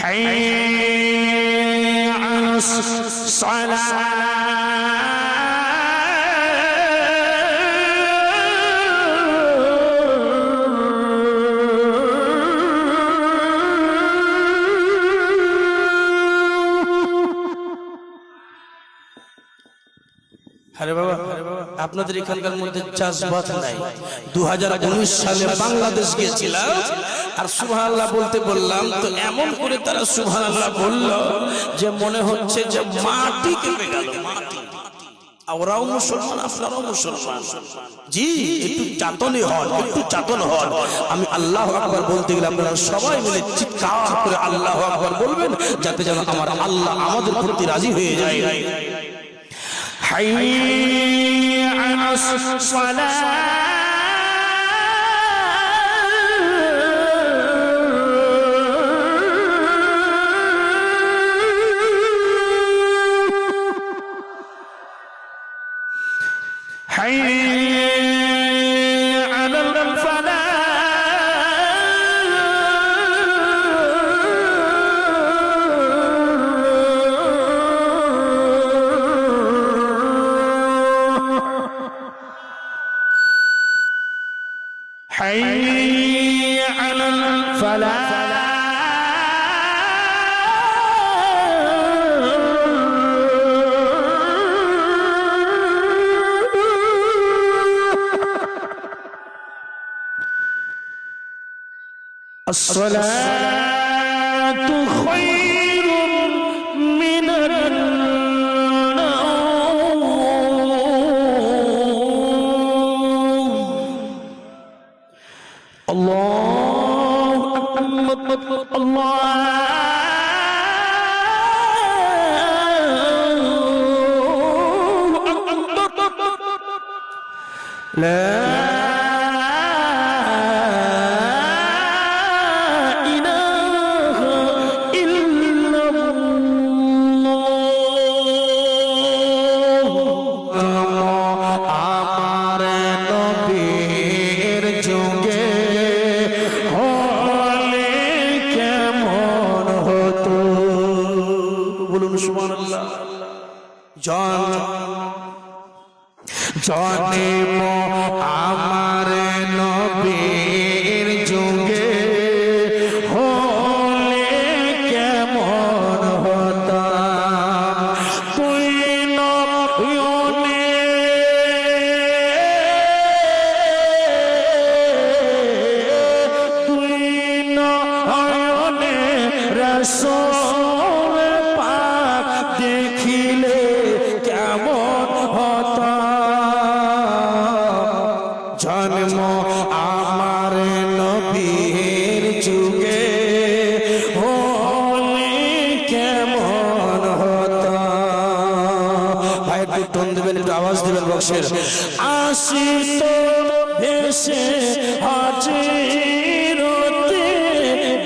حي على الصلاة আরে বাবা আপনাদের এখানকার মধ্যে চাষবাস নাই 2019 সালে বাংলাদেশ গিয়েছিলাম আর সুবহানাল্লাহ বলতে বললাম তো এমন করে তারা সুবহানাল্লাহ বলল যে মনে হচ্ছে যে মাটি কেঁপে গেল মাটি ওরাও মুসলমান আপনারাও মুসলমান জি একটু চাতনি হন একটু চাতন হন আমি আল্লাহু আকবার বলতে গেলে আপনারা সবাই মিলে চিৎকার করে আল্লাহু আকবার বলবেন যাতে যেন আমার আল্লাহ আমাদের প্রতি রাজি হয়ে যায় حي على الصلاة حي على الفلاح حي على الفلاح الصلاة خير من الله أكبر الله أكبر لا إله إلا الله আমার নবীর যুগে সুবহানাল্লাহ জন্ম আমার নবীর যুগে হলে কেমন হতাম তুই নয়নে রাসূল পাক দেখিলে কেমন হতাম জন্ম আমার নবীর যুগে হলে কেমন হতাম ভাই একটু টোন দেবেন একটু আওয়াজ দেবেন বক্সের আসিত ভেসে হাজির হতে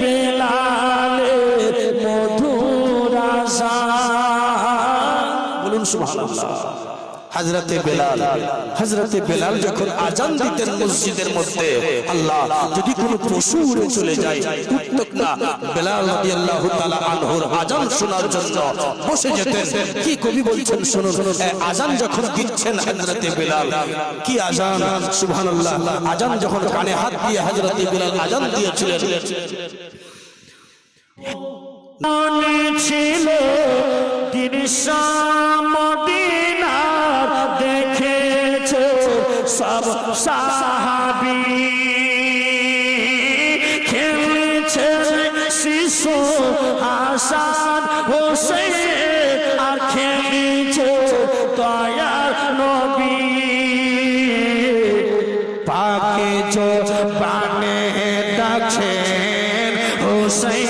বেলালের মধুর আযান বলুন সুবহানাল্লাহ হযরতে বেলাল যখন আযান দিতেন মসজিদের মধ্যে আল্লাহ যদি কোনো পশু উড়ে চলে যায় উত্তক না বেলাল রাদিয়াল্লাহু তাআলা আনহুর আযান শোনার জন্য বসে যেতেন কি কবি বলছেন শুনুন আযান যখন দিচ্ছেন হযরতে বেলাল কি আযান সুবহানাল্লাহ আযান যখন কানে হাত দিয়ে হযরতে বেলাল আযান দিয়েছিলেন মনে ছিল দিন মদিনার দেখেছে সব সাহাবী খেলেছে শিশু হাসান হোসেন আর খেলেছে দয়ার নবী পাকে জো বানে ডাকছেন হোসেন